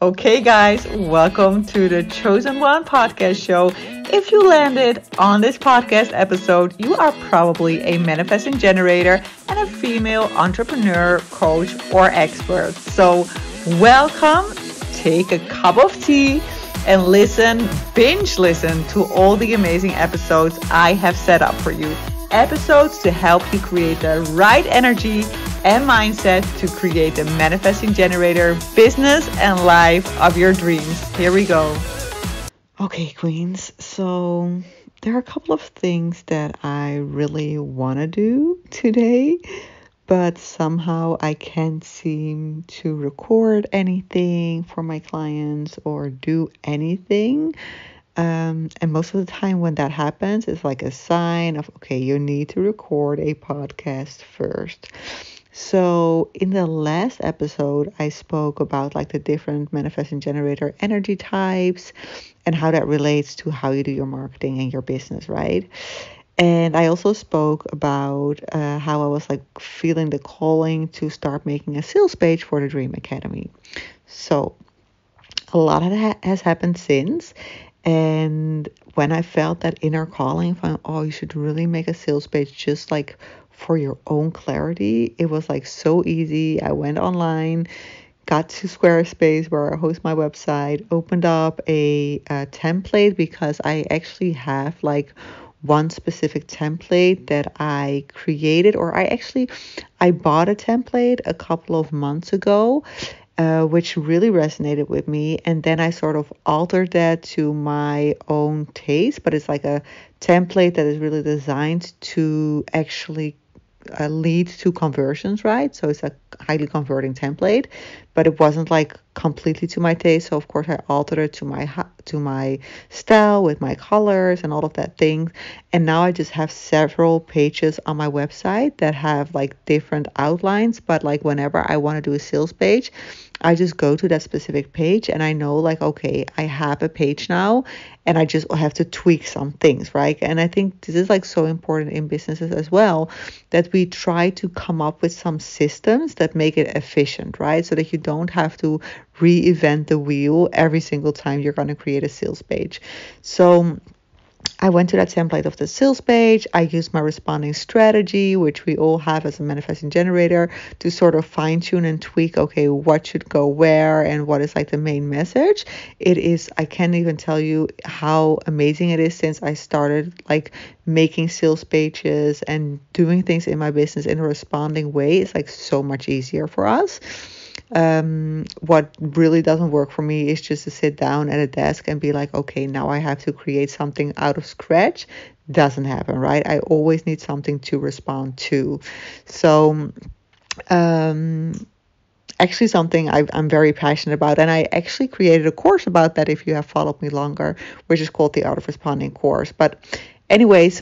Okay, guys, welcome to the Chosen One podcast show. If you landed on this podcast episode, you are probably a manifesting generator and a female entrepreneur, coach, or expert. So, welcome, take a cup of tea, and binge listen to all the amazing episodes I have set up for you. Episodes to help you create the right energy and mindset to create the manifesting generator business and life of your dreams. Here we go. Okay, queens. So there are a couple of things that I really want to do today, but somehow I can't seem to record anything for my clients or do anything. And most of the time when that happens, it's like a sign of, okay, you need to record a podcast first. So in the last episode, I spoke about like the different manifesting generator energy types and how that relates to how you do your marketing and your business, right? And I also spoke about how I was like feeling the calling to start making a sales page for the Dream Academy. So a lot has happened since. And when I felt that inner calling, you should really make a sales page just like for your own clarity. It was like so easy. I went online, got to Squarespace where I host my website, opened up a template because I actually have like one specific template that I created, or I bought a template a couple of months ago. Which really resonated with me. And then I sort of altered that to my own taste, but it's like a template that is really designed to actually lead to conversions, right? So it's a highly converting template, but it wasn't like completely to my taste. So of course I altered it to my style with my colors and all of that things. And now I just have several pages on my website that have like different outlines, but like whenever I want to do a sales page, I just go to that specific page and I know like, okay, I have a page now and I just have to tweak some things, right? And I think this is like so important in businesses as well, that we try to come up with some systems that make it efficient, right? So that you don't have to reinvent the wheel every single time you're going to create a sales page. So I went to that template of the sales page. I used my responding strategy, which we all have as a manifesting generator, to sort of fine tune and tweak, okay, what should go where and what is like the main message. I can't even tell you how amazing it is since I started like making sales pages and doing things in my business in a responding way. It's like so much easier for us. What really doesn't work for me is just to sit down at a desk and be like, okay, now I have to create something out of scratch. Doesn't happen, right? I always need something to respond to. So, actually something I'm very passionate about, and I actually created a course about that if you have followed me longer, which is called the Art of Responding course. But anyways,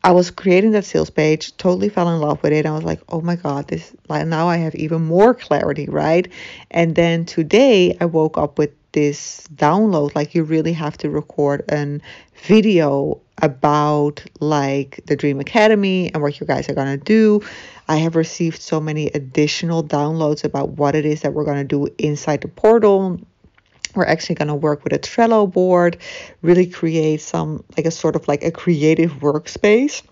I was creating that sales page, totally fell in love with it. I was like, oh my God, now I have even more clarity, right? And then today I woke up with this download, like you really have to record a video about like the Dream Academy and what you guys are going to do. I have received so many additional downloads about what it is that we're going to do inside the portal. We're actually going to work with a Trello board, really create a sort of like a creative workspace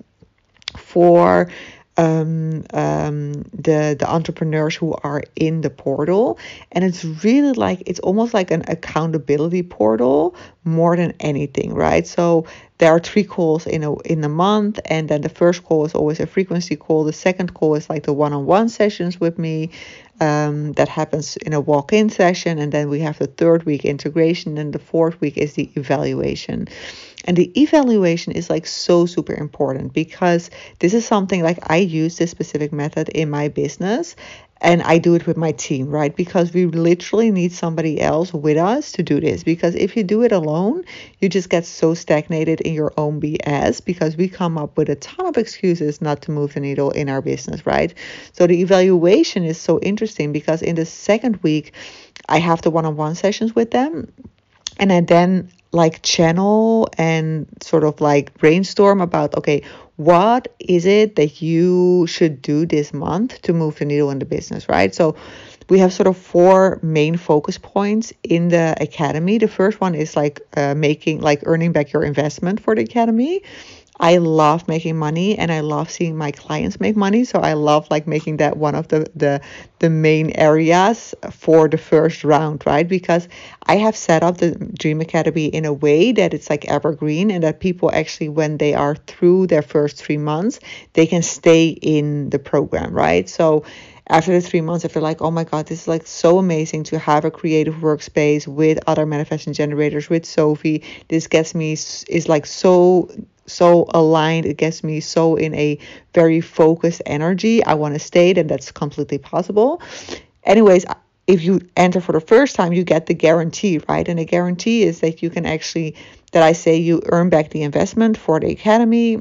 for the entrepreneurs who are in the portal. And it's really like, it's almost like an accountability portal more than anything, right? So there are 3 calls in a month, and then the first call is always a frequency call. The second call is like the one-on-one sessions with me. That happens in a walk-in session, and then we have the 3rd week integration, and the 4th week is the evaluation. And the evaluation is like so super important, because this is something like I use this specific method in my business, and I do it with my team, right? Because we literally need somebody else with us to do this. Because if you do it alone, you just get so stagnated in your own BS, because we come up with a ton of excuses not to move the needle in our business, right? So the evaluation is so interesting, because in the 2nd week, I have the one-on-one sessions with them. And I then like channel and sort of like brainstorm about, okay, what is it that you should do this month to move the needle in the business, right? So we have sort of four main focus points in the academy. The first one is like earning back your investment for the academy. I love making money and I love seeing my clients make money. So I love like making that one of the main areas for the first round, right? Because I have set up the Dream Academy in a way that it's like evergreen, and that people actually, when they are through their first 3 months, they can stay in the program, right? So after the 3 months, if they're like, oh my God, this is like so amazing to have a creative workspace with other manifesting generators, with Sophie. This gets me, is like so aligned. It gets me so in a very focused energy. I want to stay, then that's completely possible. Anyways, if you enter for the first time, you get the guarantee, right? And the guarantee is that you can actually, that I say you earn back the investment for the academy.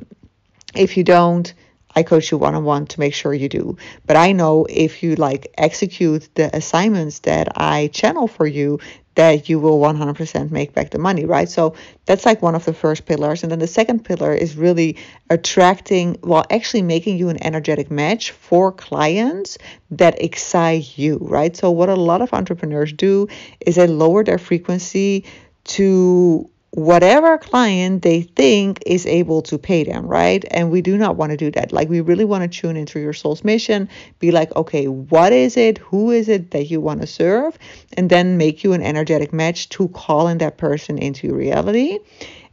If you don't, I coach you one-on-one to make sure you do. But I know if you like execute the assignments that I channel for you, that you will 100% make back the money, right? So that's like one of the first pillars. And then the second pillar is really actually making you an energetic match for clients that excite you, right? So what a lot of entrepreneurs do is they lower their frequency to whatever client they think is able to pay them, right? And we do not want to do that. Like, we really want to tune into your soul's mission, be like, okay, what is it? Who is it that you want to serve? And then make you an energetic match to call in that person into your reality.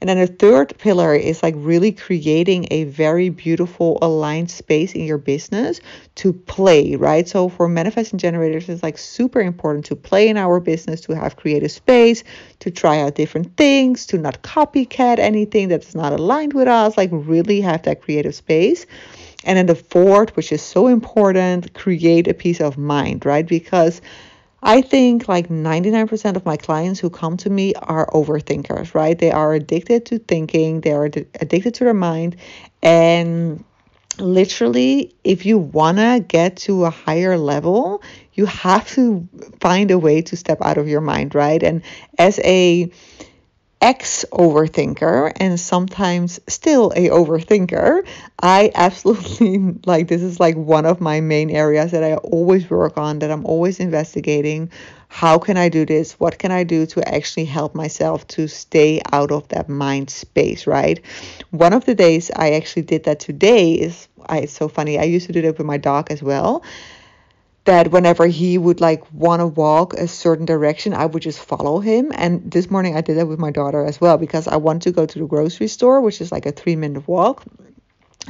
And then the third pillar is like really creating a very beautiful aligned space in your business to play, right? So for manifesting generators, it's like super important to play in our business, to have creative space, to try out different things, to not copycat anything that's not aligned with us, like really have that creative space. And then the fourth, which is so important, create a peace of mind, right? Because I think like 99% of my clients who come to me are overthinkers, right? They are addicted to thinking, they are addicted to their mind. And literally, if you want to get to a higher level, you have to find a way to step out of your mind, right? And as a ex-overthinker and sometimes still a overthinker, I absolutely like, this is like one of my main areas that I always work on, that I'm always investigating. How can I do this? What can I do to actually help myself to stay out of that mind space, right? One of the days I actually did that today it's so funny. I used to do that with my dog as well, that whenever he would like want to walk a certain direction, I would just follow him. And this morning I did that with my daughter as well, because I want to go to the grocery store, which is like a 3-minute walk.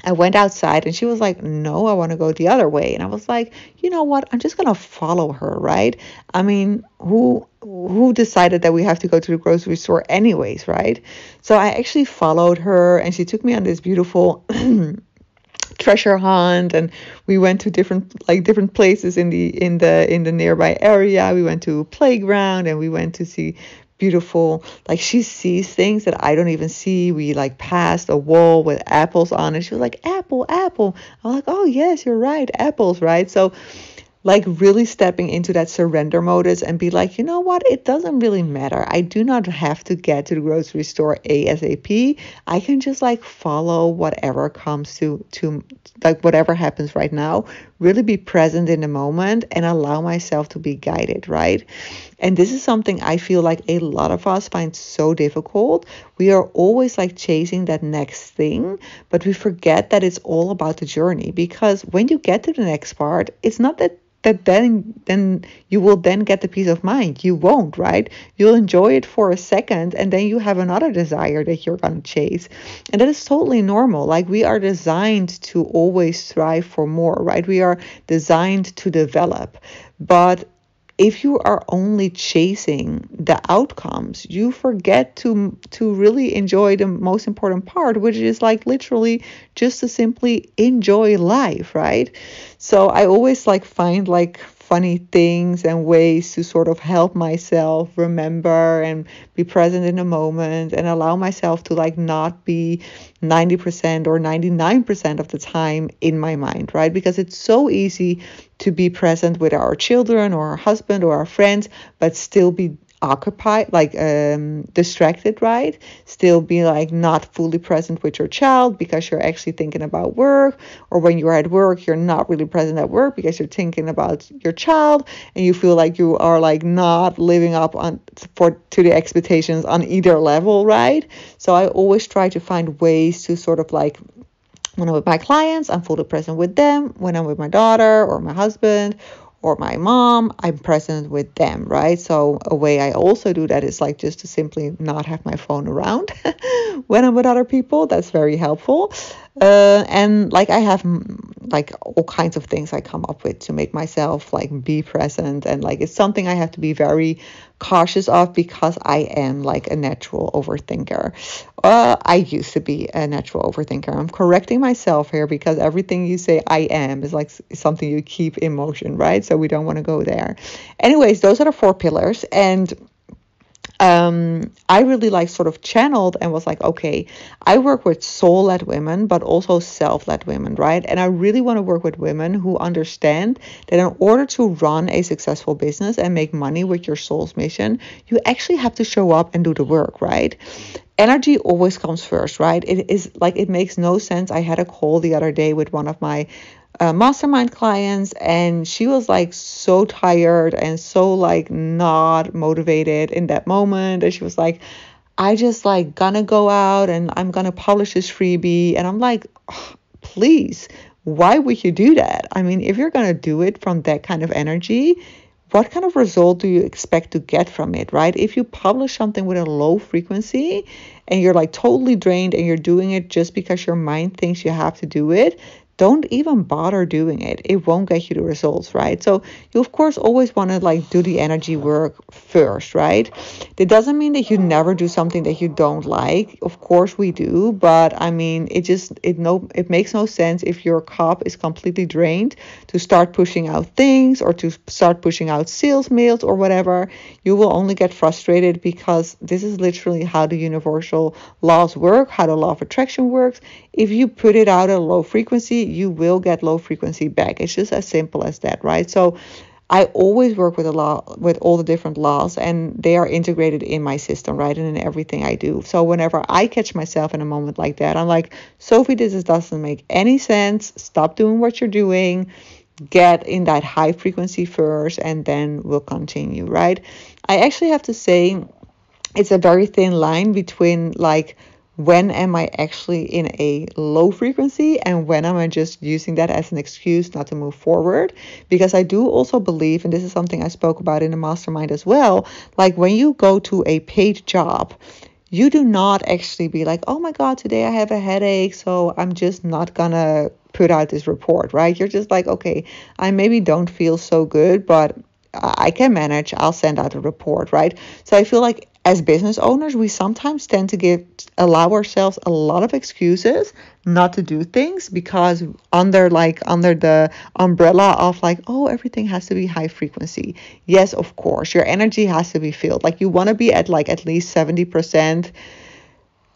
I went outside and she was like, no, I want to go the other way. And I was like, you know what? I'm just going to follow her, right? I mean, who decided that we have to go to the grocery store anyways, right? So I actually followed her and she took me on this beautiful treasure hunt, and we went to different places in the nearby area. We went to a playground and we went to see beautiful, like, she sees things that I don't even see. We like passed a wall with apples on it. She was like, apple. I'm like, oh yes, you're right, apples, right? So like really stepping into that surrender modus and be like, you know what, it doesn't really matter. I do not have to get to the grocery store ASAP. I can just like follow whatever comes to like whatever happens right now, really be present in the moment and allow myself to be guided, right? And this is something I feel like a lot of us find so difficult. We are always like chasing that next thing, but we forget that it's all about the journey. Because when you get to the next part, it's not that then you will then get the peace of mind. You won't, right? You'll enjoy it for a second and then you have another desire that you're going to chase. And that is totally normal. Like, we are designed to always strive for more, right? We are designed to develop. But if you are only chasing the outcomes, you forget to really enjoy the most important part, which is like literally just to simply enjoy life, right? So I always like find like funny things and ways to sort of help myself remember and be present in the moment and allow myself to like not be 90% or 99% of the time in my mind, right? Because it's so easy to be present with our children or our husband or our friends, but still be occupied, like distracted, right? Still be like not fully present with your child because you're actually thinking about work, or when you're at work, you're not really present at work because you're thinking about your child, and you feel like you are like not living up on to the expectations on either level, right? So I always try to find ways to sort of like, when I'm with my clients, I'm fully present with them. When I'm with my daughter or my husband or my mom, I'm present with them, right? So a way I also do that is like just to simply not have my phone around when I'm with other people. That's very helpful. And like I have like all kinds of things I come up with to make myself like be present. And like it's something I have to be very cautious of because I am like a natural overthinker. I used to be a natural overthinker. I'm correcting myself here because everything you say I am is like something you keep in motion, right? So we don't want to go there. Anyways, those are the 4 pillars. And I really like sort of channeled and was like, okay, I work with soul-led women, but also self-led women, right? And I really want to work with women who understand that in order to run a successful business and make money with your soul's mission, you actually have to show up and do the work, right? Energy always comes first, right? It is like, it makes no sense. I had a call the other day with one of my mastermind clients, and she was like so tired and so like not motivated in that moment. And she was like, I just like gonna go out and I'm gonna publish this freebie. And I'm like, oh, please, why would you do that? I mean, if you're gonna do it from that kind of energy, what kind of result do you expect to get from it, right? If you publish something with a low frequency and you're like totally drained and you're doing it just because your mind thinks you have to do it, don't even bother doing it. It won't get you the results, right? So you of course always want to like do the energy work first, right? That doesn't mean that you never do something that you don't like. Of course we do, but I mean, it makes no sense if your cup is completely drained to start pushing out things or to start pushing out sales mails or whatever. You will only get frustrated because this is literally how the universal laws work, how the law of attraction works. If you put it out at a low frequency, you will get low frequency back. It's just as simple as that, right? So I always work with all the different laws, and they are integrated in my system, right? And in everything I do. So whenever I catch myself in a moment like that, I'm like, Sophie, this doesn't make any sense. Stop doing what you're doing. Get in that high frequency first, and then we'll continue, right? I actually have to say it's a very thin line between like, when am I actually in a low frequency and when am I just using that as an excuse not to move forward? Because I do also believe, and this is something I spoke about in the mastermind as well, like when you go to a paid job, you do not actually be like, oh my God, today I have a headache, so I'm just not gonna put out this report, right? You're just like, okay, I maybe don't feel so good, but I can manage. I'll send out a report, right? So I feel like as business owners, we sometimes tend to allow ourselves a lot of excuses not to do things because under the umbrella of like, oh, everything has to be high frequency. Yes, of course, your energy has to be filled. Like you want to be at like at least 70%,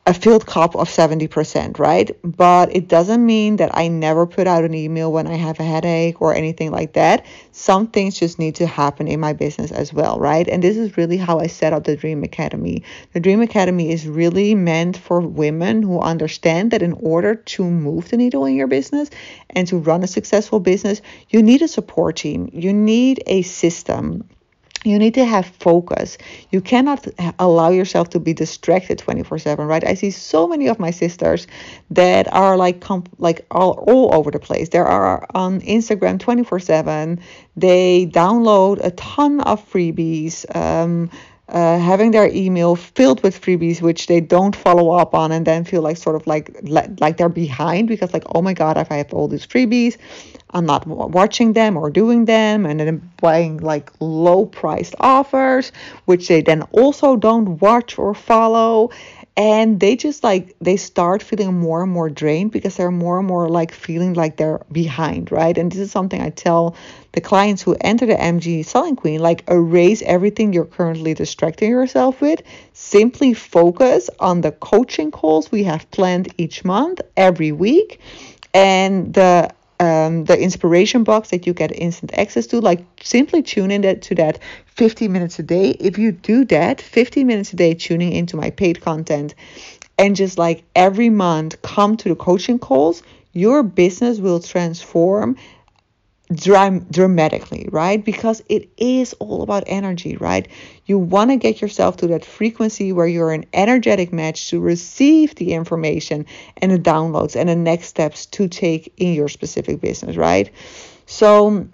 a filled cup of 70%, right? But it doesn't mean that I never put out an email when I have a headache or anything like that. Some things just need to happen in my business as well, right? And this is really how I set up the Dream Academy. The Dream Academy is really meant for women who understand that in order to move the needle in your business and to run a successful business, you need a support team. You need a system. You need to have focus. You cannot allow yourself to be distracted 24/7, right? I see so many of my sisters that are like all over the place. They are on Instagram 24/7. They download a ton of freebies, having their email filled with freebies, which they don't follow up on, and then feel like sort of like they're behind because like, oh my God, if I have all these freebies, I'm not watching them or doing them, and then buying like low priced offers, which they then also don't watch or follow. And they just like, they start feeling more and more drained because they're more and more like feeling like they're behind, right? And this is something I tell the clients who enter the MG Selling Queen, like erase everything you're currently distracting yourself with. Simply focus on the coaching calls we have planned each month, every week, and the the inspiration box that you get instant access to. Like simply tune in to that 15 minutes a day. If you do that 15 minutes a day, tuning into my paid content, and just like every month come to the coaching calls, your business will transform dramatically, right? Because it is all about energy, right? You want to get yourself to that frequency where you're an energetic match to receive the information and the downloads and the next steps to take in your specific business, right? So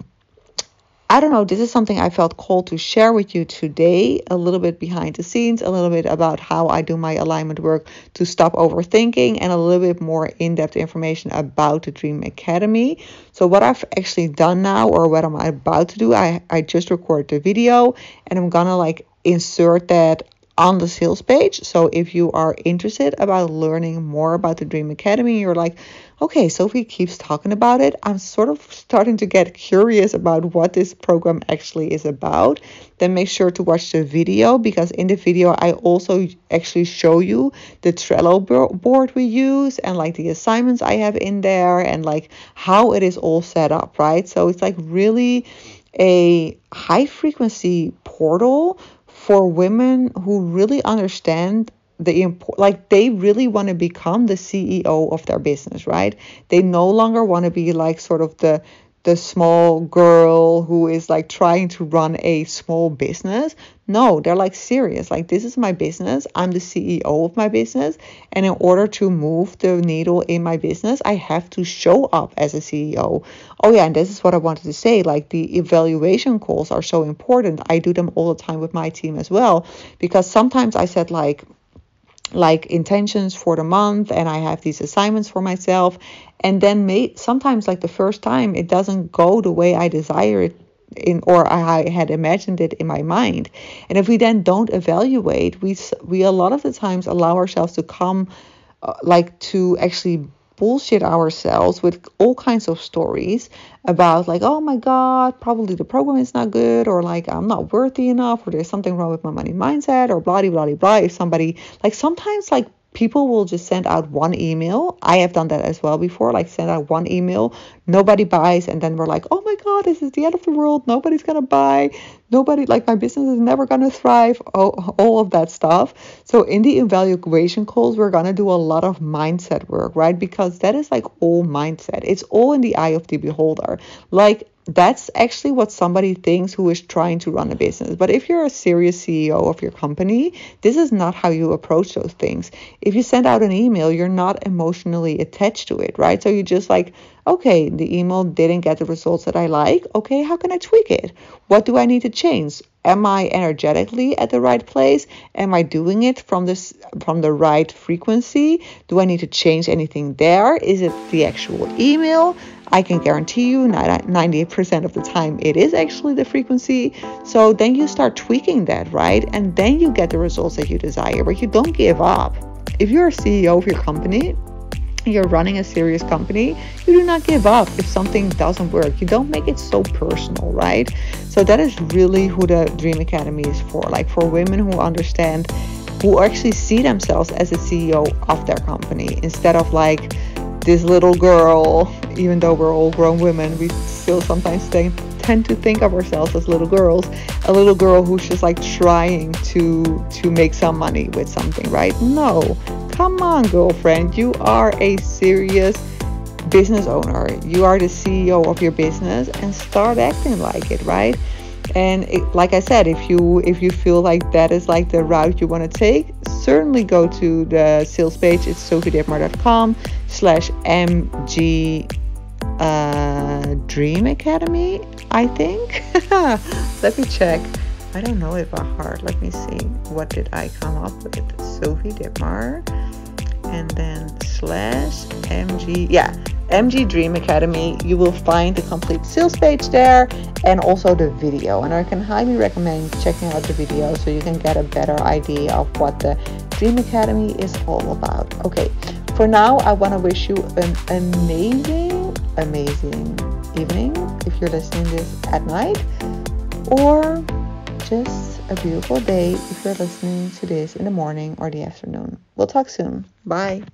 I don't know, this is something I felt called to share with you today, a little bit behind the scenes, a little bit about how I do my alignment work to stop overthinking, and a little bit more in-depth information about the Dream Academy. So what I've actually done now, or what I'm about to do, I just recorded the video, and I'm gonna like insert that on the sales page. So if you are interested about learning more about the Dream Academy, you're like, okay, Sophie keeps talking about it, I'm sort of starting to get curious about what this program actually is about, then make sure to watch the video, because in the video I also actually show you the Trello board we use and like the assignments I have in there and like how it is all set up, right? So it's like really a high frequency portal for women who really understand like they really want to become the CEO of their business, right? They no longer want to be like sort of the small girl who is like trying to run a small business. No, they're like serious. Like, this is my business. I'm the CEO of my business. And in order to move the needle in my business, I have to show up as a CEO. Oh yeah, and this is what I wanted to say. Like, the evaluation calls are so important. I do them all the time with my team as well, because sometimes I said like intentions for the month and I have these assignments for myself, and then sometimes like the first time it doesn't go the way I desire it or I had imagined it in my mind. And if we then don't evaluate, we a lot of the times allow ourselves to come to actually bullshit ourselves with all kinds of stories about like, oh my God, probably the program is not good, or like I'm not worthy enough, or there's something wrong with my money mindset, or blah, blah, blah, blah. If somebody, like sometimes like people will just send out one email. I have done that as well before, like send out one email, nobody buys, and then we're like, oh my God, this is the end of the world. Nobody's going to buy. Nobody, like my business is never going to thrive. All of that stuff. So in the evaluation calls, we're going to do a lot of mindset work, right? Because that is like all mindset. It's all in the eye of the beholder. Like, that's actually what somebody thinks who is trying to run a business. But if you're a serious CEO of your company, this is not how you approach those things. If you send out an email, you're not emotionally attached to it, right? So you just like, okay, the email didn't get the results that I like. Okay, how can I tweak it? What do I need to change? Am I energetically at the right place? Am I doing it from the right frequency? Do I need to change anything there? Is it the actual email? I can guarantee you 98% of the time it is actually the frequency. So then you start tweaking that, right? And then you get the results that you desire, but you don't give up. If you're a CEO of your company, you're running a serious company, you do not give up if something doesn't work. You don't make it so personal, right? So that is really who the Dream Academy is for. Like, for women who understand, who actually see themselves as a CEO of their company, instead of like this little girl. Even though we're all grown women, we still sometimes tend to think of ourselves as little girls. A little girl who's just like trying to make some money with something, right? No, come on, girlfriend. You are a serious business owner. You are the CEO of your business, and start acting like it, right? And like I said, if you feel like that is like the route you want to take, certainly go to the sales page. It's sophiedipmar.com/mg Dream Academy, I think. Let me check. I don't know it by heart. Let me see. What did I come up with? Sophie Dipmar, and then /MG. Yeah, MG Dream Academy. You will find the complete sales page there, and also the video. And I can highly recommend checking out the video so you can get a better idea of what the Dream Academy is all about. Okay, for now, I want to wish you an amazing evening if you're listening to this at night, or just a beautiful day if you're listening to this in the morning or the afternoon. We'll talk soon. Bye.